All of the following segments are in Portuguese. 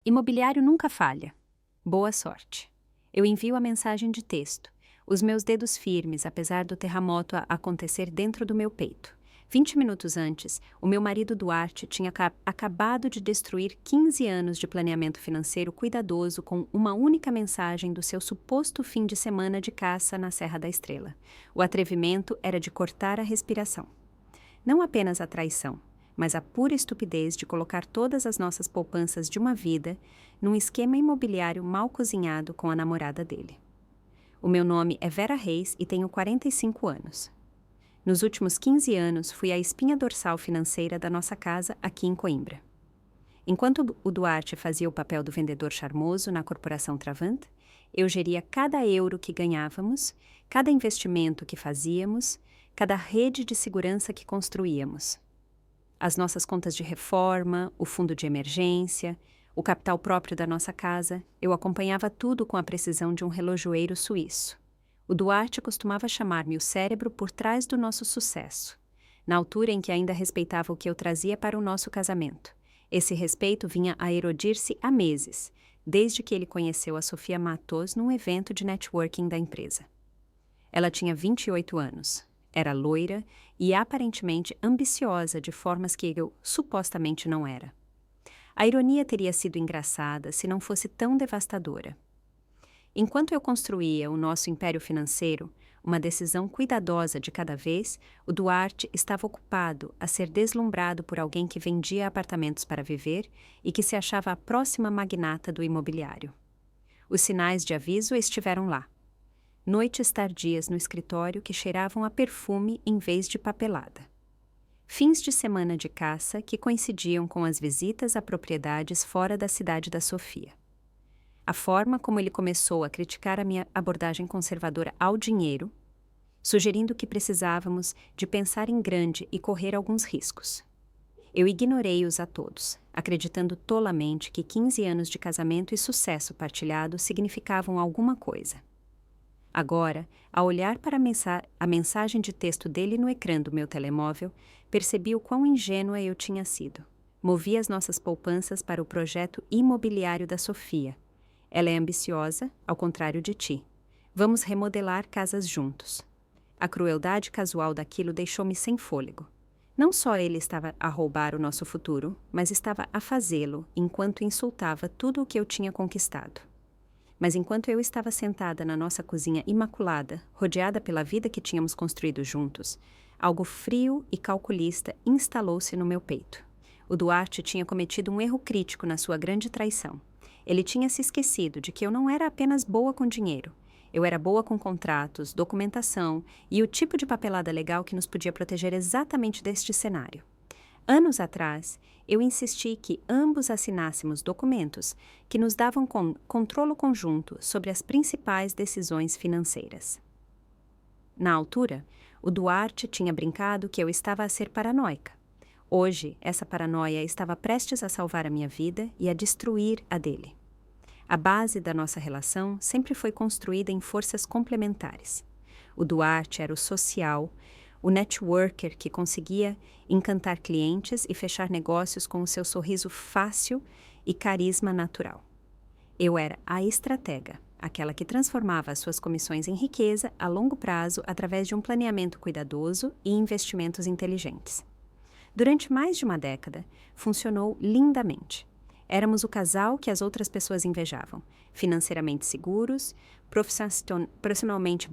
Imobiliário nunca falha. Boa sorte. Eu envio a mensagem de texto. Os meus dedos firmes, apesar do terremoto acontecer dentro do meu peito. 20 minutos antes, o meu marido Duarte tinha acabado de destruir 15 anos de planeamento financeiro cuidadoso com uma única mensagem do seu suposto fim de semana de caça na Serra da Estrela. O atrevimento era de cortar a respiração. Não apenas a traição, mas a pura estupidez de colocar todas as nossas poupanças de uma vida num esquema imobiliário mal cozinhado com a namorada dele. O meu nome é Vera Reis e tenho 45 anos. Nos últimos 15 anos, fui a espinha dorsal financeira da nossa casa aqui em Coimbra. Enquanto o Duarte fazia o papel do vendedor charmoso na corporação Travant, eu geria cada euro que ganhávamos, cada investimento que fazíamos, cada rede de segurança que construíamos. As nossas contas de reforma, o fundo de emergência, o capital próprio da nossa casa, eu acompanhava tudo com a precisão de um relojoeiro suíço. O Duarte costumava chamar-me o cérebro por trás do nosso sucesso, na altura em que ainda respeitava o que eu trazia para o nosso casamento. Esse respeito vinha a erodir-se há meses, desde que ele conheceu a Sofia Matos num evento de networking da empresa. Ela tinha 28 anos. Era loira e aparentemente ambiciosa de formas que eu supostamente não era. A ironia teria sido engraçada se não fosse tão devastadora. Enquanto eu construía o nosso império financeiro, uma decisão cuidadosa de cada vez, o Duarte estava ocupado a ser deslumbrado por alguém que vendia apartamentos para viver e que se achava a próxima magnata do imobiliário. Os sinais de aviso estiveram lá. Noites tardias no escritório que cheiravam a perfume em vez de papelada. Fins de semana de caça que coincidiam com as visitas a propriedades fora da cidade da Sofia. A forma como ele começou a criticar a minha abordagem conservadora ao dinheiro, sugerindo que precisávamos de pensar em grande e correr alguns riscos. Eu ignorei-os a todos, acreditando tolamente que 15 anos de casamento e sucesso partilhado significavam alguma coisa. Agora, ao olhar para a mensagem de texto dele no ecrã do meu telemóvel, percebi o quão ingênua eu tinha sido. Movi as nossas poupanças para o projeto imobiliário da Sofia. Ela é ambiciosa, ao contrário de ti. Vamos remodelar casas juntos. A crueldade casual daquilo deixou-me sem fôlego. Não só ele estava a roubar o nosso futuro, mas estava a fazê-lo enquanto insultava tudo o que eu tinha conquistado. Mas enquanto eu estava sentada na nossa cozinha imaculada, rodeada pela vida que tínhamos construído juntos, algo frio e calculista instalou-se no meu peito. O Duarte tinha cometido um erro crítico na sua grande traição. Ele tinha se esquecido de que eu não era apenas boa com dinheiro. Eu era boa com contratos, documentação e o tipo de papelada legal que nos podia proteger exatamente deste cenário. Anos atrás, eu insisti que ambos assinássemos documentos que nos davam controle conjunto sobre as principais decisões financeiras. Na altura, o Duarte tinha brincado que eu estava a ser paranoica. Hoje, essa paranoia estava prestes a salvar a minha vida e a destruir a dele. A base da nossa relação sempre foi construída em forças complementares. O Duarte era o social, o networker que conseguia encantar clientes e fechar negócios com o seu sorriso fácil e carisma natural. Eu era a estratega, aquela que transformava as suas comissões em riqueza a longo prazo através de um planeamento cuidadoso e investimentos inteligentes. Durante mais de uma década, funcionou lindamente. Éramos o casal que as outras pessoas invejavam, financeiramente seguros, profissionalmente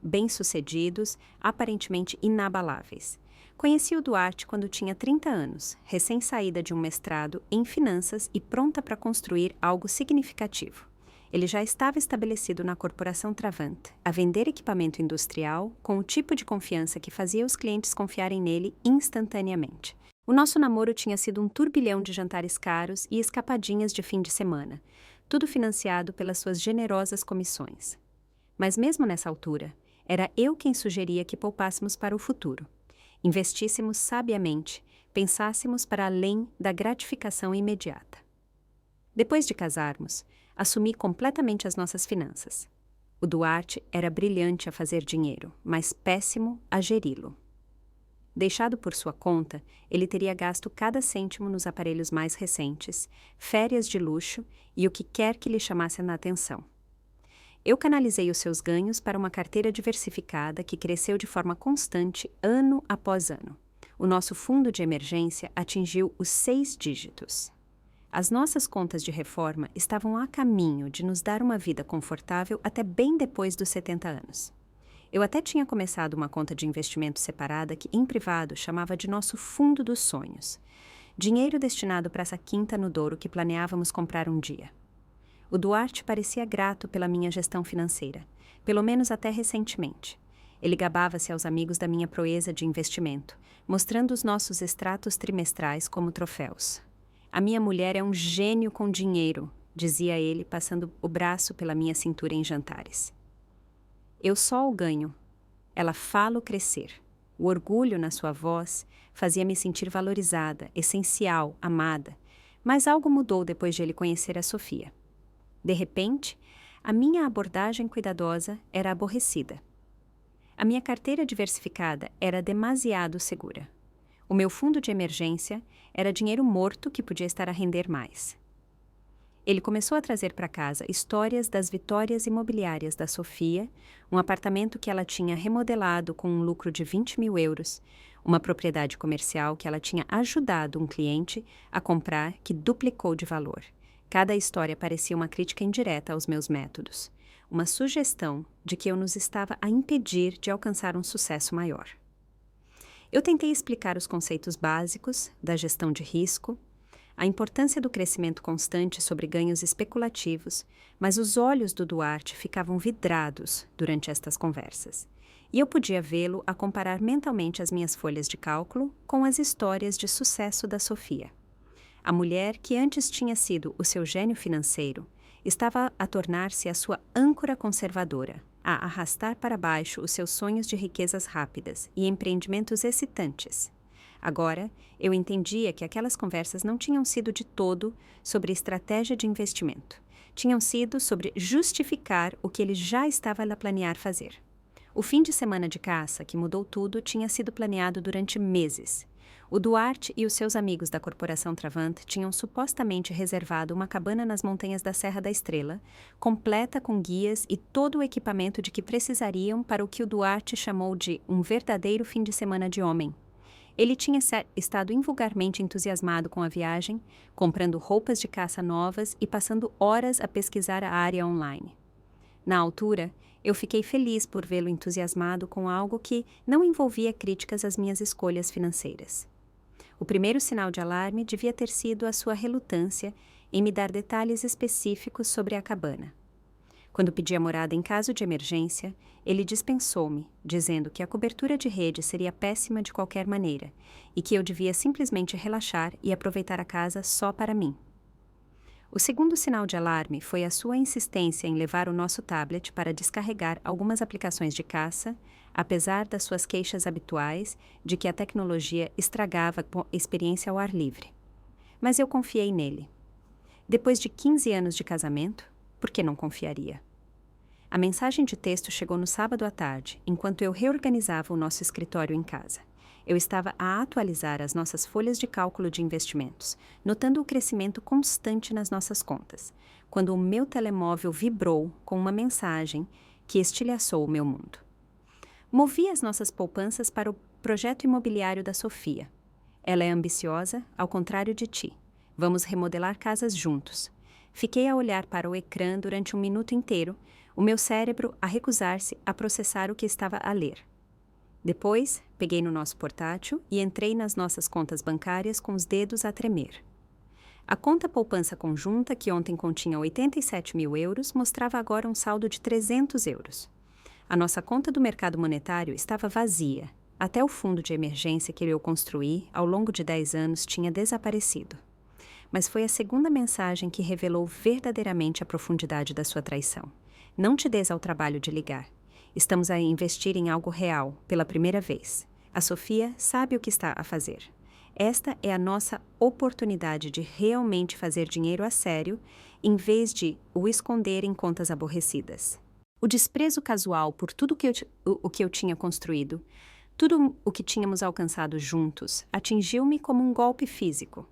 bem-sucedidos, aparentemente inabaláveis. Conheci o Duarte quando tinha 30 anos, recém-saída de um mestrado em finanças e pronta para construir algo significativo. Ele já estava estabelecido na corporação Travant, a vender equipamento industrial com o tipo de confiança que fazia os clientes confiarem nele instantaneamente. O nosso namoro tinha sido um turbilhão de jantares caros e escapadinhas de fim de semana, tudo financiado pelas suas generosas comissões. Mas mesmo nessa altura, era eu quem sugeria que poupássemos para o futuro. Investíssemos sabiamente, pensássemos para além da gratificação imediata. Depois de casarmos, assumi completamente as nossas finanças. O Duarte era brilhante a fazer dinheiro, mas péssimo a geri-lo. Deixado por sua conta, ele teria gasto cada cêntimo nos aparelhos mais recentes, férias de luxo e o que quer que lhe chamasse a atenção. Eu canalizei os seus ganhos para uma carteira diversificada que cresceu de forma constante ano após ano. O nosso fundo de emergência atingiu os 6 dígitos. As nossas contas de reforma estavam a caminho de nos dar uma vida confortável até bem depois dos 70 anos. Eu até tinha começado uma conta de investimento separada que, em privado, chamava de nosso fundo dos sonhos. Dinheiro destinado para essa quinta no Douro que planeávamos comprar um dia. O Duarte parecia grato pela minha gestão financeira, pelo menos até recentemente. Ele gabava-se aos amigos da minha proeza de investimento, mostrando os nossos extratos trimestrais como troféus. A minha mulher é um gênio com dinheiro, dizia ele, passando o braço pela minha cintura em jantares. Eu só o ganho. Ela fala o crescer. O orgulho na sua voz fazia-me sentir valorizada, essencial, amada. Mas algo mudou depois de ele conhecer a Sofia. De repente, a minha abordagem cuidadosa era aborrecida. A minha carteira diversificada era demasiado segura. O meu fundo de emergência era dinheiro morto que podia estar a render mais. Ele começou a trazer para casa histórias das vitórias imobiliárias da Sofia, um apartamento que ela tinha remodelado com um lucro de 20 mil euros, uma propriedade comercial que ela tinha ajudado um cliente a comprar que duplicou de valor. Cada história parecia uma crítica indireta aos meus métodos, uma sugestão de que eu nos estava a impedir de alcançar um sucesso maior. Eu tentei explicar os conceitos básicos da gestão de risco, a importância do crescimento constante sobre ganhos especulativos, mas os olhos do Duarte ficavam vidrados durante estas conversas, e eu podia vê-lo a comparar mentalmente as minhas folhas de cálculo com as histórias de sucesso da Sofia. A mulher que antes tinha sido o seu gênio financeiro estava a tornar-se a sua âncora conservadora, a arrastar para baixo os seus sonhos de riquezas rápidas e empreendimentos excitantes. Agora, eu entendia que aquelas conversas não tinham sido de todo sobre estratégia de investimento. Tinham sido sobre justificar o que ele já estava a planear fazer. O fim de semana de caça, que mudou tudo, tinha sido planeado durante meses. O Duarte e os seus amigos da Corporação Travant tinham supostamente reservado uma cabana nas montanhas da Serra da Estrela, completa com guias e todo o equipamento de que precisariam para o que o Duarte chamou de um verdadeiro fim de semana de homem. Ele tinha estado invulgarmente entusiasmado com a viagem, comprando roupas de caça novas e passando horas a pesquisar a área online. Na altura, eu fiquei feliz por vê-lo entusiasmado com algo que não envolvia críticas às minhas escolhas financeiras. O primeiro sinal de alarme devia ter sido a sua relutância em me dar detalhes específicos sobre a cabana. Quando pedi a morada em caso de emergência, ele dispensou-me, dizendo que a cobertura de rede seria péssima de qualquer maneira e que eu devia simplesmente relaxar e aproveitar a casa só para mim. O segundo sinal de alarme foi a sua insistência em levar o nosso tablet para descarregar algumas aplicações de caça, apesar das suas queixas habituais de que a tecnologia estragava a experiência ao ar livre. Mas eu confiei nele. Depois de 15 anos de casamento, por que não confiaria? A mensagem de texto chegou no sábado à tarde, enquanto eu reorganizava o nosso escritório em casa. Eu estava a atualizar as nossas folhas de cálculo de investimentos, notando o crescimento constante nas nossas contas, quando o meu telemóvel vibrou com uma mensagem que estilhaçou o meu mundo. Movi as nossas poupanças para o projeto imobiliário da Sofia. Ela é ambiciosa, ao contrário de ti. Vamos remodelar casas juntos. Fiquei a olhar para o ecrã durante um minuto inteiro, o meu cérebro a recusar-se a processar o que estava a ler. Depois, peguei no nosso portátil e entrei nas nossas contas bancárias com os dedos a tremer. A conta poupança conjunta, que ontem continha 87 mil euros, mostrava agora um saldo de 300 euros. A nossa conta do mercado monetário estava vazia. Até o fundo de emergência que eu construí ao longo de 10 anos tinha desaparecido. Mas foi a segunda mensagem que revelou verdadeiramente a profundidade da sua traição. Não te des ao trabalho de ligar. Estamos a investir em algo real, pela primeira vez. A Sofia sabe o que está a fazer. Esta é a nossa oportunidade de realmente fazer dinheiro a sério, em vez de o esconder em contas aborrecidas. O desprezo casual por tudo o que eu tinha construído Tudo o que tínhamos alcançado juntos atingiu-me como um golpe físico.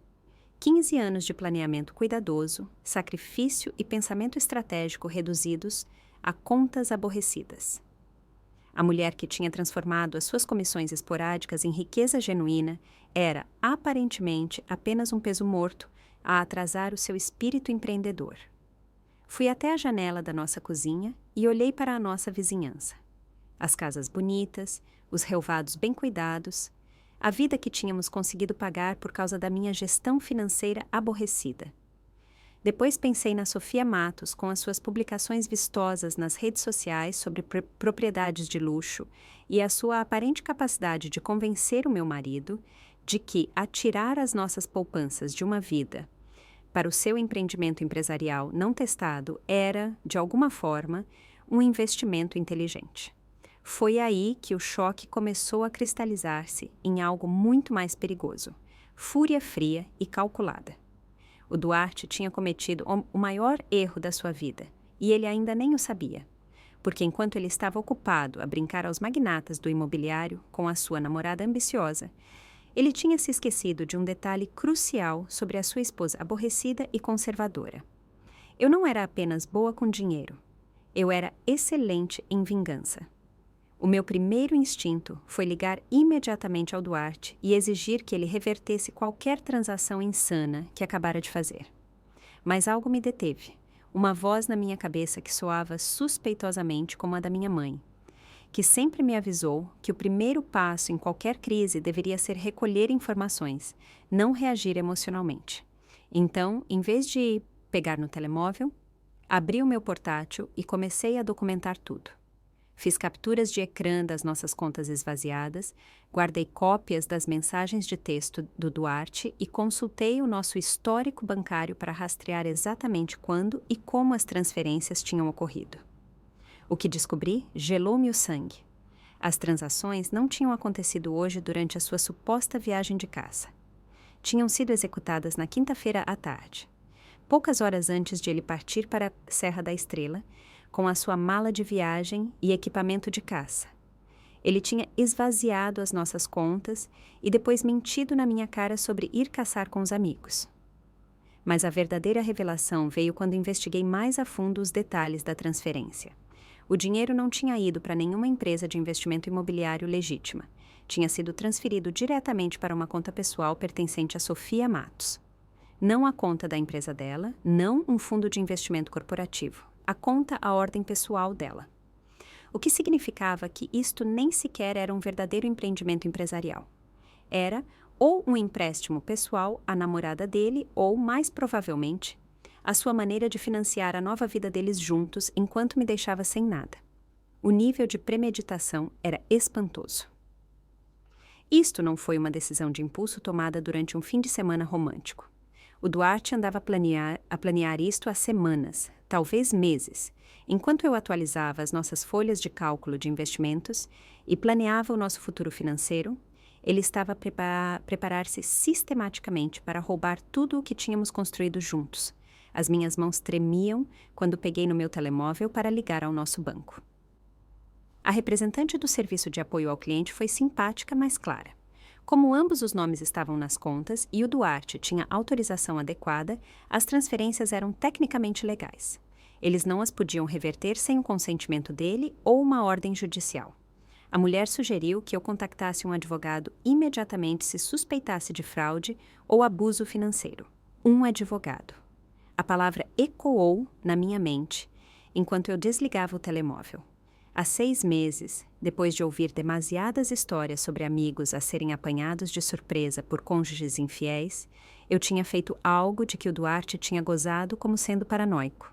15 anos de planeamento cuidadoso, sacrifício e pensamento estratégico reduzidos a contas aborrecidas. A mulher que tinha transformado as suas comissões esporádicas em riqueza genuína era, aparentemente, apenas um peso morto a atrasar o seu espírito empreendedor. Fui até a janela da nossa cozinha e olhei para a nossa vizinhança. As casas bonitas, os relvados bem cuidados, a vida que tínhamos conseguido pagar por causa da minha gestão financeira aborrecida. Depois pensei na Sofia Matos com as suas publicações vistosas nas redes sociais sobre propriedades de luxo e a sua aparente capacidade de convencer o meu marido de que atirar as nossas poupanças de uma vida para o seu empreendimento empresarial não testado era, de alguma forma, um investimento inteligente. Foi aí que o choque começou a cristalizar-se em algo muito mais perigoso: fúria fria e calculada. O Duarte tinha cometido o maior erro da sua vida, e ele ainda nem o sabia, porque enquanto ele estava ocupado a brincar aos magnatas do imobiliário com a sua namorada ambiciosa, ele tinha se esquecido de um detalhe crucial sobre a sua esposa aborrecida e conservadora. Eu não era apenas boa com dinheiro, eu era excelente em vingança. O meu primeiro instinto foi ligar imediatamente ao Duarte e exigir que ele revertesse qualquer transação insana que acabara de fazer. Mas algo me deteve, uma voz na minha cabeça que soava suspeitosamente como a da minha mãe, que sempre me avisou que o primeiro passo em qualquer crise deveria ser recolher informações, não reagir emocionalmente. Então, em vez de pegar no telemóvel, abri o meu portátil e comecei a documentar tudo. Fiz capturas de ecrã das nossas contas esvaziadas, guardei cópias das mensagens de texto do Duarte e consultei o nosso histórico bancário para rastrear exatamente quando e como as transferências tinham ocorrido. O que descobri gelou-me o sangue. As transações não tinham acontecido hoje durante a sua suposta viagem de caça. Tinham sido executadas na quinta-feira à tarde, poucas horas antes de ele partir para a Serra da Estrela, com a sua mala de viagem e equipamento de caça. Ele tinha esvaziado as nossas contas e depois mentido na minha cara sobre ir caçar com os amigos. Mas a verdadeira revelação veio quando investiguei mais a fundo os detalhes da transferência. O dinheiro não tinha ido para nenhuma empresa de investimento imobiliário legítima. Tinha sido transferido diretamente para uma conta pessoal pertencente a Sofia Matos. Não a conta da empresa dela, não um fundo de investimento corporativo. A conta à ordem pessoal dela. O que significava que isto nem sequer era um verdadeiro empreendimento empresarial. Era ou um empréstimo pessoal à namorada dele ou, mais provavelmente, a sua maneira de financiar a nova vida deles juntos enquanto me deixava sem nada. O nível de premeditação era espantoso. Isto não foi uma decisão de impulso tomada durante um fim de semana romântico. O Duarte andava a planear isto há semanas, talvez meses, enquanto eu atualizava as nossas folhas de cálculo de investimentos e planeava o nosso futuro financeiro. Ele estava a preparar-se sistematicamente para roubar tudo o que tínhamos construído juntos. As minhas mãos tremiam quando peguei no meu telemóvel para ligar ao nosso banco. A representante do serviço de apoio ao cliente foi simpática, mas clara. Como ambos os nomes estavam nas contas e o Duarte tinha autorização adequada, as transferências eram tecnicamente legais. Eles não as podiam reverter sem o consentimento dele ou uma ordem judicial. A mulher sugeriu que eu contactasse um advogado imediatamente se suspeitasse de fraude ou abuso financeiro. Um advogado. A palavra ecoou na minha mente enquanto eu desligava o telemóvel. Há 6 meses, depois de ouvir demasiadas histórias sobre amigos a serem apanhados de surpresa por cônjuges infiéis, eu tinha feito algo de que o Duarte tinha gozado como sendo paranoico.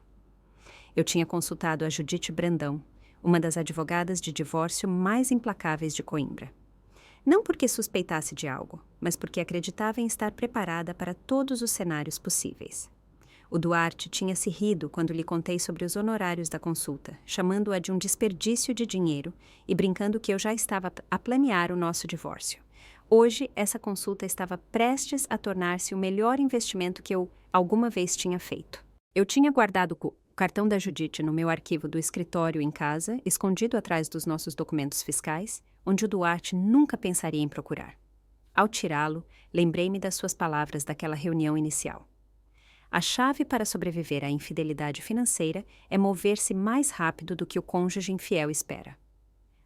Eu tinha consultado a Judite Brandão, uma das advogadas de divórcio mais implacáveis de Coimbra. Não porque suspeitasse de algo, mas porque acreditava em estar preparada para todos os cenários possíveis. O Duarte tinha se rido quando lhe contei sobre os honorários da consulta, chamando-a de um desperdício de dinheiro e brincando que eu já estava a planear o nosso divórcio. Hoje, essa consulta estava prestes a tornar-se o melhor investimento que eu alguma vez tinha feito. Eu tinha guardado cartão da Judite no meu arquivo do escritório em casa, escondido atrás dos nossos documentos fiscais, onde o Duarte nunca pensaria em procurar. Ao tirá-lo, lembrei-me das suas palavras daquela reunião inicial. A chave para sobreviver à infidelidade financeira é mover-se mais rápido do que o cônjuge infiel espera.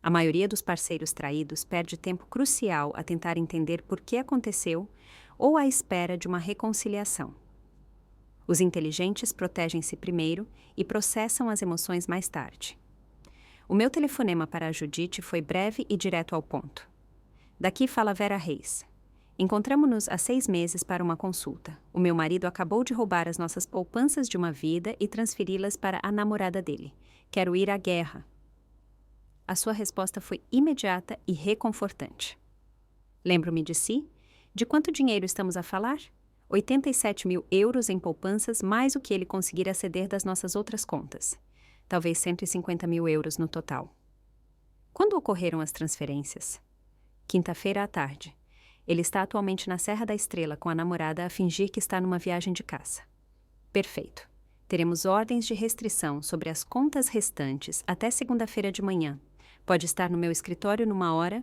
A maioria dos parceiros traídos perde tempo crucial a tentar entender por que aconteceu ou à espera de uma reconciliação. Os inteligentes protegem-se primeiro e processam as emoções mais tarde. O meu telefonema para a Judite foi breve e direto ao ponto. Daqui fala Vera Reis. Encontramo-nos há 6 meses para uma consulta. O meu marido acabou de roubar as nossas poupanças de uma vida e transferi-las para a namorada dele. Quero ir à guerra. A sua resposta foi imediata e reconfortante. Lembro-me de si? De quanto dinheiro estamos a falar? 87 mil euros em poupanças, mais o que ele conseguir aceder das nossas outras contas. Talvez 150 mil euros no total. Quando ocorreram as transferências? Quinta-feira à tarde. Ele está atualmente na Serra da Estrela com a namorada a fingir que está numa viagem de caça. Perfeito. Teremos ordens de restrição sobre as contas restantes até segunda-feira de manhã. Pode estar no meu escritório numa hora.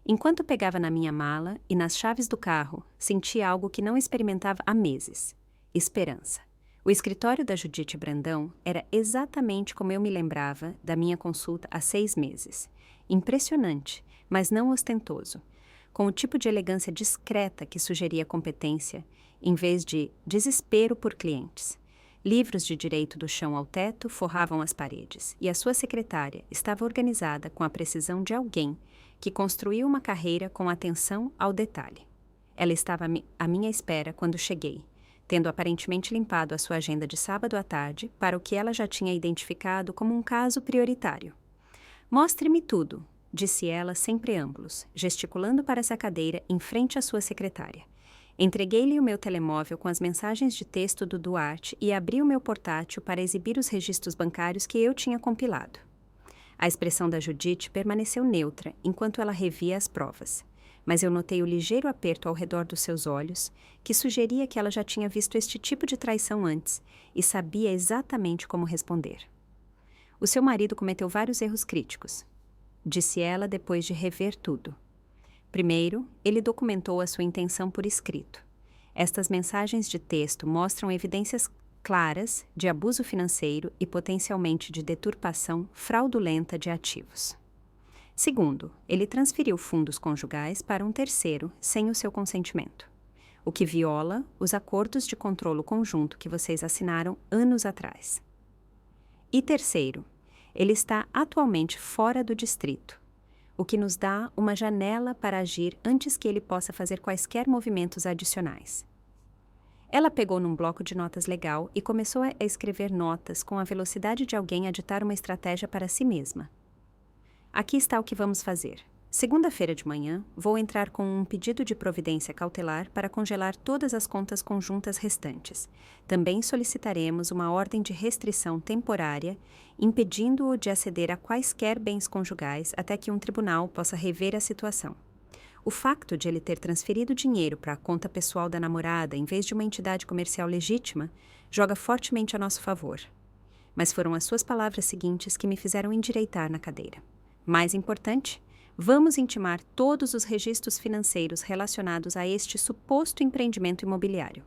Enquanto pegava na minha mala e nas chaves do carro, senti algo que não experimentava há meses. Esperança. O escritório da Judite Brandão era exatamente como eu me lembrava da minha consulta há 6 meses. Impressionante, mas não ostentoso. Com o tipo de elegância discreta que sugeria competência, em vez de desespero por clientes. Livros de direito do chão ao teto forravam as paredes, e a sua secretária estava organizada com a precisão de alguém que construiu uma carreira com atenção ao detalhe. Ela estava à minha espera quando cheguei, tendo aparentemente limpado a sua agenda de sábado à tarde para o que ela já tinha identificado como um caso prioritário. Mostre-me tudo, disse ela sem preâmbulos, gesticulando para essa cadeira em frente à sua secretária. Entreguei-lhe o meu telemóvel com as mensagens de texto do Duarte e abri o meu portátil para exibir os registros bancários que eu tinha compilado. A expressão da Judite permaneceu neutra enquanto ela revia as provas, mas eu notei o ligeiro aperto ao redor dos seus olhos, que sugeria que ela já tinha visto este tipo de traição antes e sabia exatamente como responder. O seu marido cometeu vários erros críticos, disse ela depois de rever tudo. Primeiro, ele documentou a sua intenção por escrito. Estas mensagens de texto mostram evidências claras de abuso financeiro e potencialmente de deturpação fraudulenta de ativos. Segundo, ele transferiu fundos conjugais para um terceiro sem o seu consentimento, o que viola os acordos de controlo conjunto que vocês assinaram anos atrás. E terceiro, ele está atualmente fora do distrito, o que nos dá uma janela para agir antes que ele possa fazer quaisquer movimentos adicionais. Ela pegou num bloco de notas legal e começou a escrever notas com a velocidade de alguém a ditar uma estratégia para si mesma. Aqui está o que vamos fazer. Segunda-feira de manhã, vou entrar com um pedido de providência cautelar para congelar todas as contas conjuntas restantes. Também solicitaremos uma ordem de restrição temporária, impedindo-o de aceder a quaisquer bens conjugais até que um tribunal possa rever a situação. O facto de ele ter transferido dinheiro para a conta pessoal da namorada em vez de uma entidade comercial legítima joga fortemente a nosso favor. Mas foram as suas palavras seguintes que me fizeram endireitar na cadeira. Mais importante, vamos intimar todos os registros financeiros relacionados a este suposto empreendimento imobiliário.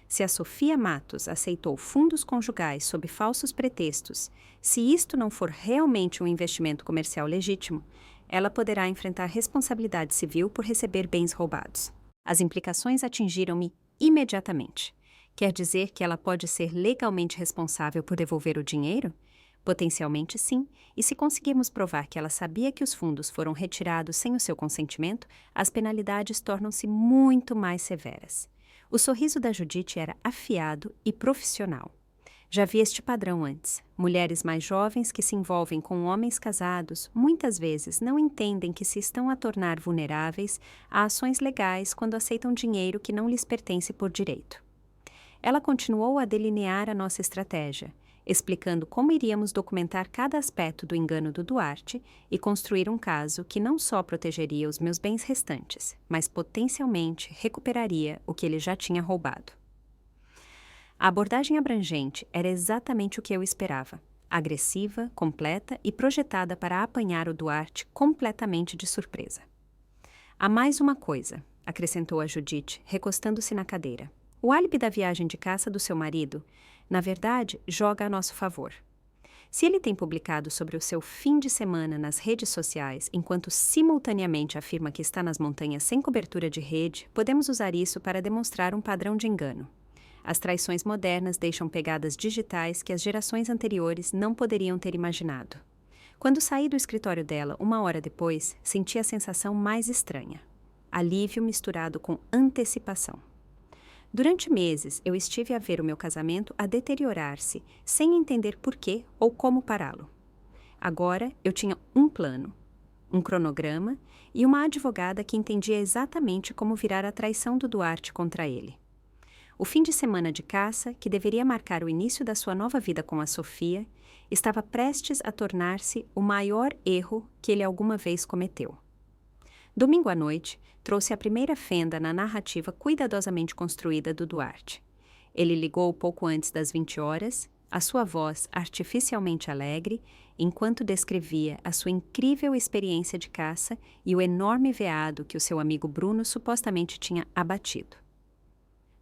Se a Sofia Matos aceitou fundos conjugais sob falsos pretextos, se isto não for realmente um investimento comercial legítimo, ela poderá enfrentar responsabilidade civil por receber bens roubados. As implicações atingiram-me imediatamente. Quer dizer que ela pode ser legalmente responsável por devolver o dinheiro? Potencialmente sim, e se conseguirmos provar que ela sabia que os fundos foram retirados sem o seu consentimento, as penalidades tornam-se muito mais severas. O sorriso da Judite era afiado e profissional. Já vi este padrão antes. Mulheres mais jovens que se envolvem com homens casados muitas vezes não entendem que se estão a tornar vulneráveis a ações legais quando aceitam dinheiro que não lhes pertence por direito. Ela continuou a delinear a nossa estratégia, explicando como iríamos documentar cada aspecto do engano do Duarte e construir um caso que não só protegeria os meus bens restantes, mas potencialmente recuperaria o que ele já tinha roubado. A abordagem abrangente era exatamente o que eu esperava. Agressiva, completa e projetada para apanhar o Duarte completamente de surpresa. Há mais uma coisa, acrescentou a Judite, recostando-se na cadeira. O álibi da viagem de caça do seu marido, na verdade, joga a nosso favor. Se ele tem publicado sobre o seu fim de semana nas redes sociais, enquanto simultaneamente afirma que está nas montanhas sem cobertura de rede, podemos usar isso para demonstrar um padrão de engano. As traições modernas deixam pegadas digitais que as gerações anteriores não poderiam ter imaginado. Quando saí do escritório dela 1 hora depois, senti a sensação mais estranha. Alívio misturado com antecipação. Durante meses, eu estive a ver o meu casamento a deteriorar-se, sem entender por quê ou como pará-lo. Agora, eu tinha um plano, um cronograma e uma advogada que entendia exatamente como virar a traição do Duarte contra ele. O fim de semana de caça, que deveria marcar o início da sua nova vida com a Sofia, estava prestes a tornar-se o maior erro que ele alguma vez cometeu. Domingo à noite, trouxe a primeira fenda na narrativa cuidadosamente construída do Duarte. Ele ligou pouco antes das 20 horas, a sua voz artificialmente alegre, enquanto descrevia a sua incrível experiência de caça e o enorme veado que o seu amigo Bruno supostamente tinha abatido.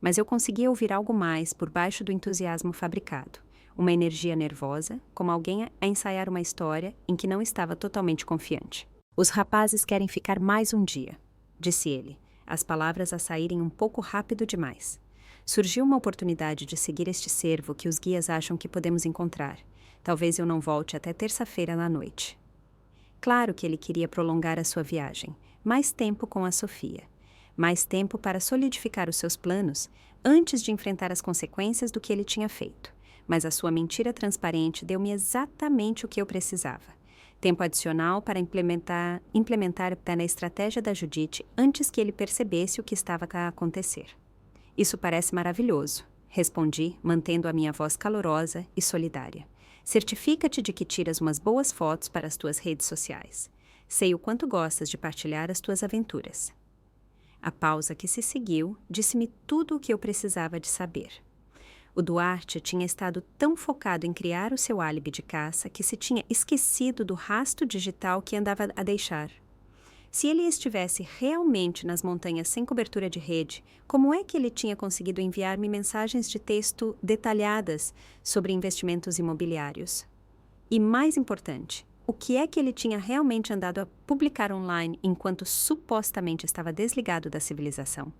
Mas eu conseguia ouvir algo mais por baixo do entusiasmo fabricado, uma energia nervosa, como alguém a ensaiar uma história em que não estava totalmente confiante. Os rapazes querem ficar mais um dia, disse ele, as palavras a saírem um pouco rápido demais. Surgiu uma oportunidade de seguir este cervo que os guias acham que podemos encontrar. Talvez eu não volte até terça-feira à noite. Claro que ele queria prolongar a sua viagem, mais tempo com a Sofia. Mais tempo para solidificar os seus planos antes de enfrentar as consequências do que ele tinha feito. Mas a sua mentira transparente deu-me exatamente o que eu precisava. Tempo adicional para implementar a estratégia da Judite antes que ele percebesse o que estava a acontecer. Isso parece maravilhoso, respondi, mantendo a minha voz calorosa e solidária. Certifica-te de que tiras umas boas fotos para as tuas redes sociais. Sei o quanto gostas de partilhar as tuas aventuras. A pausa que se seguiu disse-me tudo o que eu precisava de saber. O Duarte tinha estado tão focado em criar o seu álibi de caça que se tinha esquecido do rastro digital que andava a deixar. Se ele estivesse realmente nas montanhas sem cobertura de rede, como é que ele tinha conseguido enviar-me mensagens de texto detalhadas sobre investimentos imobiliários? E mais importante, o que é que ele tinha realmente andado a publicar online enquanto supostamente estava desligado da civilização?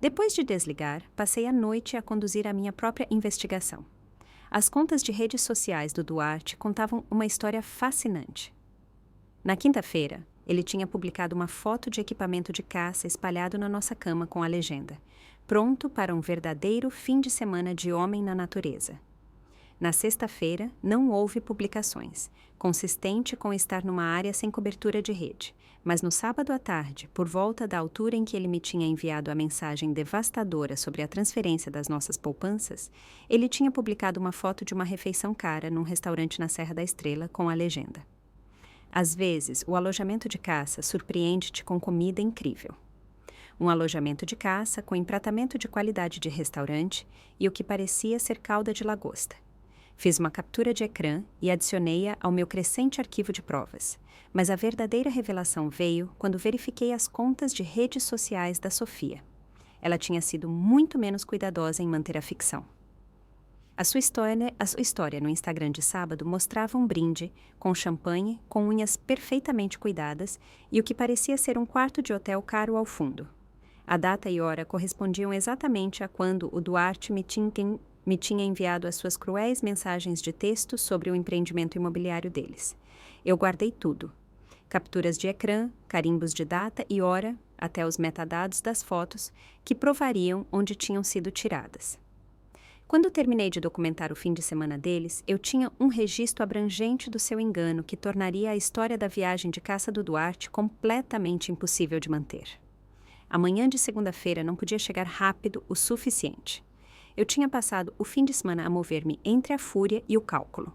Depois de desligar, passei a noite a conduzir a minha própria investigação. As contas de redes sociais do Duarte contavam uma história fascinante. Na quinta-feira, ele tinha publicado uma foto de equipamento de caça espalhado na nossa cama com a legenda: "Pronto para um verdadeiro fim de semana de homem na natureza". Na sexta-feira, não houve publicações, consistente com estar numa área sem cobertura de rede. Mas no sábado à tarde, por volta da altura em que ele me tinha enviado a mensagem devastadora sobre a transferência das nossas poupanças, ele tinha publicado uma foto de uma refeição cara num restaurante na Serra da Estrela com a legenda: "Às vezes, o alojamento de caça surpreende-te com comida incrível". Um alojamento de caça com empratamento de qualidade de restaurante e o que parecia ser calda de lagosta. Fiz uma captura de ecrã e adicionei-a ao meu crescente arquivo de provas. Mas a verdadeira revelação veio quando verifiquei as contas de redes sociais da Sofia. Ela tinha sido muito menos cuidadosa em manter a ficção. A sua história no Instagram de sábado mostrava um brinde com champanhe, com unhas perfeitamente cuidadas e o que parecia ser um quarto de hotel caro ao fundo. A data e hora correspondiam exatamente a quando o Duarte me tinha enviado as suas cruéis mensagens de texto sobre o empreendimento imobiliário deles. Eu guardei tudo. Capturas de ecrã, carimbos de data e hora, até os metadados das fotos, que provariam onde tinham sido tiradas. Quando terminei de documentar o fim de semana deles, eu tinha um registro abrangente do seu engano que tornaria a história da viagem de caça do Duarte completamente impossível de manter. A manhã de segunda-feira não podia chegar rápido o suficiente. Eu tinha passado o fim de semana a mover-me entre a fúria e o cálculo.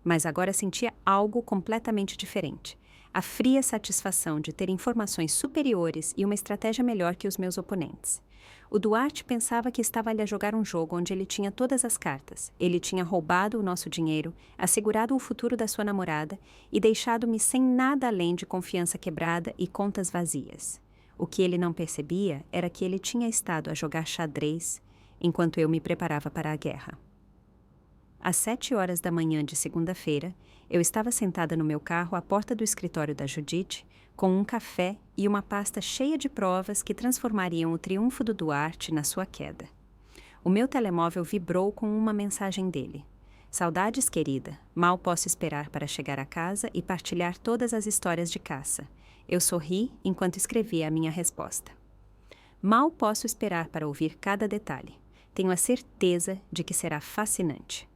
Mas agora sentia algo completamente diferente. A fria satisfação de ter informações superiores e uma estratégia melhor que os meus oponentes. O Duarte pensava que estava ali a jogar um jogo onde ele tinha todas as cartas. Ele tinha roubado o nosso dinheiro, assegurado o futuro da sua namorada e deixado-me sem nada além de confiança quebrada e contas vazias. O que ele não percebia era que ele tinha estado a jogar xadrez enquanto eu me preparava para a guerra. Às 7 horas da manhã de segunda-feira, eu estava sentada no meu carro à porta do escritório da Judite, com um café e uma pasta cheia de provas que transformariam o triunfo do Duarte na sua queda. O meu telemóvel vibrou com uma mensagem dele. Saudades, querida. Mal posso esperar para chegar a casa e partilhar todas as histórias de caça. Eu sorri enquanto escrevia a minha resposta. Mal posso esperar para ouvir cada detalhe. Tenho a certeza de que será fascinante.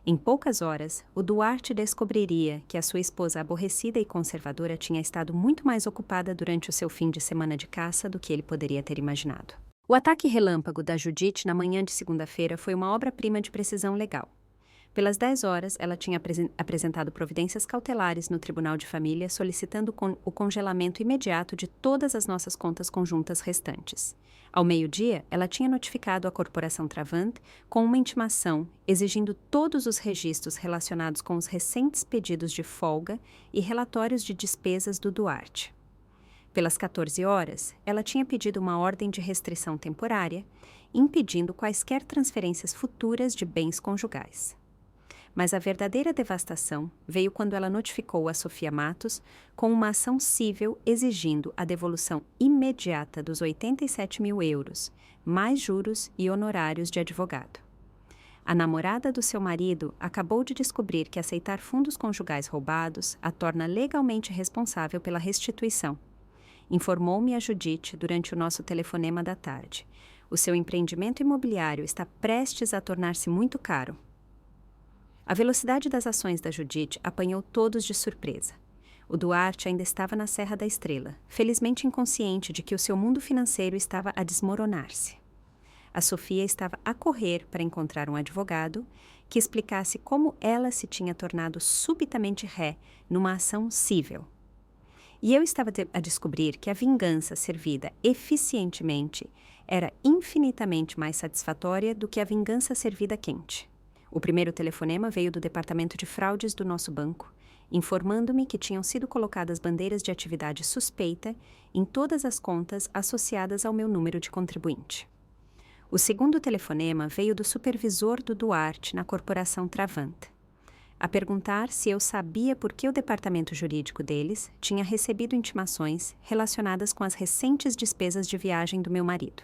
Em poucas horas, o Duarte descobriria que a sua esposa aborrecida e conservadora tinha estado muito mais ocupada durante o seu fim de semana de caça do que ele poderia ter imaginado. O ataque relâmpago da Judite na manhã de segunda-feira foi uma obra-prima de precisão legal. Pelas 10 horas, ela tinha apresentado providências cautelares no Tribunal de Família, solicitando o congelamento imediato de todas as nossas contas conjuntas restantes. Ao meio-dia, ela tinha notificado a Corporação Travant com uma intimação exigindo todos os registros relacionados com os recentes pedidos de folga e relatórios de despesas do Duarte. Pelas 14 horas, ela tinha pedido uma ordem de restrição temporária, impedindo quaisquer transferências futuras de bens conjugais. Mas a verdadeira devastação veio quando ela notificou a Sofia Matos com uma ação cível exigindo a devolução imediata dos 87 mil euros, mais juros e honorários de advogado. A namorada do seu marido acabou de descobrir que aceitar fundos conjugais roubados a torna legalmente responsável pela restituição. Informou-me a Judite durante o nosso telefonema da tarde. O seu empreendimento imobiliário está prestes a tornar-se muito caro. A velocidade das ações da Judite apanhou todos de surpresa. O Duarte ainda estava na Serra da Estrela, felizmente inconsciente de que o seu mundo financeiro estava a desmoronar-se. A Sofia estava a correr para encontrar um advogado que explicasse como ela se tinha tornado subitamente ré numa ação cível. E eu estava a descobrir que a vingança servida eficientemente era infinitamente mais satisfatória do que a vingança servida quente. O primeiro telefonema veio do departamento de fraudes do nosso banco, informando-me que tinham sido colocadas bandeiras de atividade suspeita em todas as contas associadas ao meu número de contribuinte. O segundo telefonema veio do supervisor do Duarte na Corporação Travant, a perguntar se eu sabia por que o departamento jurídico deles tinha recebido intimações relacionadas com as recentes despesas de viagem do meu marido.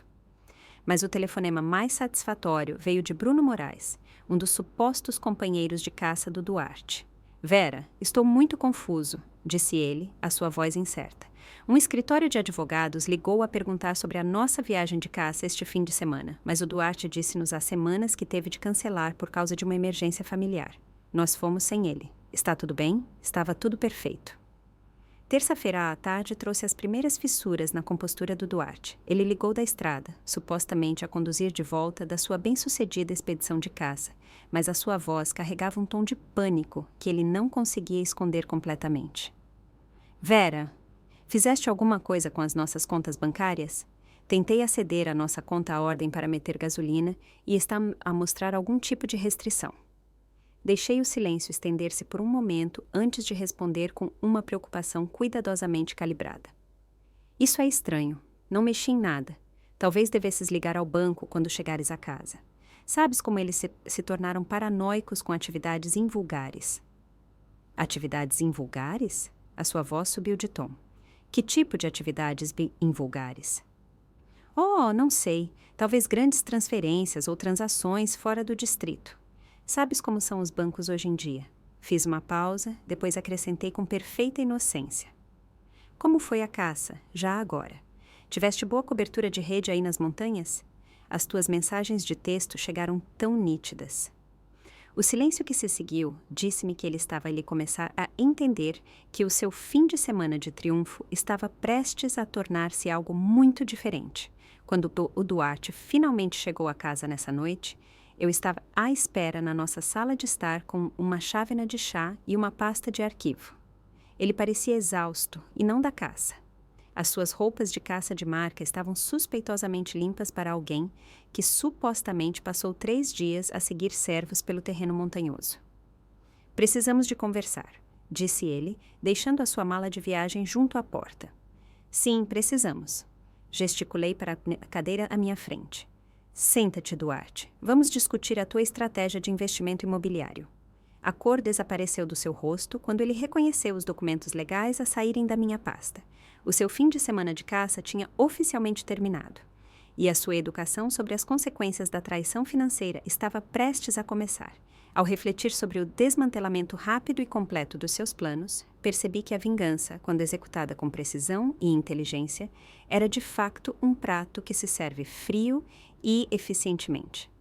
Mas o telefonema mais satisfatório veio de Bruno Moraes, um dos supostos companheiros de caça do Duarte. Vera, estou muito confuso, disse ele, a sua voz incerta. Um escritório de advogados ligou a perguntar sobre a nossa viagem de caça este fim de semana, mas o Duarte disse-nos há semanas que teve de cancelar por causa de uma emergência familiar. Nós fomos sem ele. Está tudo bem? Estava tudo perfeito. Terça-feira à tarde trouxe as primeiras fissuras na compostura do Duarte. Ele ligou da estrada, supostamente a conduzir de volta da sua bem-sucedida expedição de caça, mas a sua voz carregava um tom de pânico que ele não conseguia esconder completamente. Vera, fizeste alguma coisa com as nossas contas bancárias? Tentei aceder à nossa conta à ordem para meter gasolina e está a mostrar algum tipo de restrição. Deixei o silêncio estender-se por um momento antes de responder com uma preocupação cuidadosamente calibrada. Isso é estranho. Não mexi em nada. Talvez devesses ligar ao banco quando chegares a casa. Sabes como eles se tornaram paranoicos com atividades invulgares. Atividades invulgares? A sua voz subiu de tom. Que tipo de atividades invulgares? Oh, não sei. Talvez grandes transferências ou transações fora do distrito. Sabes como são os bancos hoje em dia? Fiz uma pausa, depois acrescentei com perfeita inocência. Como foi a caça, já agora? Tiveste boa cobertura de rede aí nas montanhas? As tuas mensagens de texto chegaram tão nítidas. O silêncio que se seguiu disse-me que ele estava ali começar a entender que o seu fim de semana de triunfo estava prestes a tornar-se algo muito diferente. Quando o Duarte finalmente chegou a casa nessa noite, eu estava à espera na nossa sala de estar com uma chávena de chá e uma pasta de arquivo. Ele parecia exausto, e não da caça. As suas roupas de caça de marca estavam suspeitosamente limpas para alguém que supostamente passou 3 dias a seguir servos pelo terreno montanhoso. Precisamos de conversar, disse ele, deixando a sua mala de viagem junto à porta. Sim, precisamos. Gesticulei para a cadeira à minha frente. Senta-te, Duarte. Vamos discutir a tua estratégia de investimento imobiliário. A cor desapareceu do seu rosto quando ele reconheceu os documentos legais a saírem da minha pasta. O seu fim de semana de caça tinha oficialmente terminado. E a sua educação sobre as consequências da traição financeira estava prestes a começar. Ao refletir sobre o desmantelamento rápido e completo dos seus planos, percebi que a vingança, quando executada com precisão e inteligência, era de facto um prato que se serve frio e eficientemente.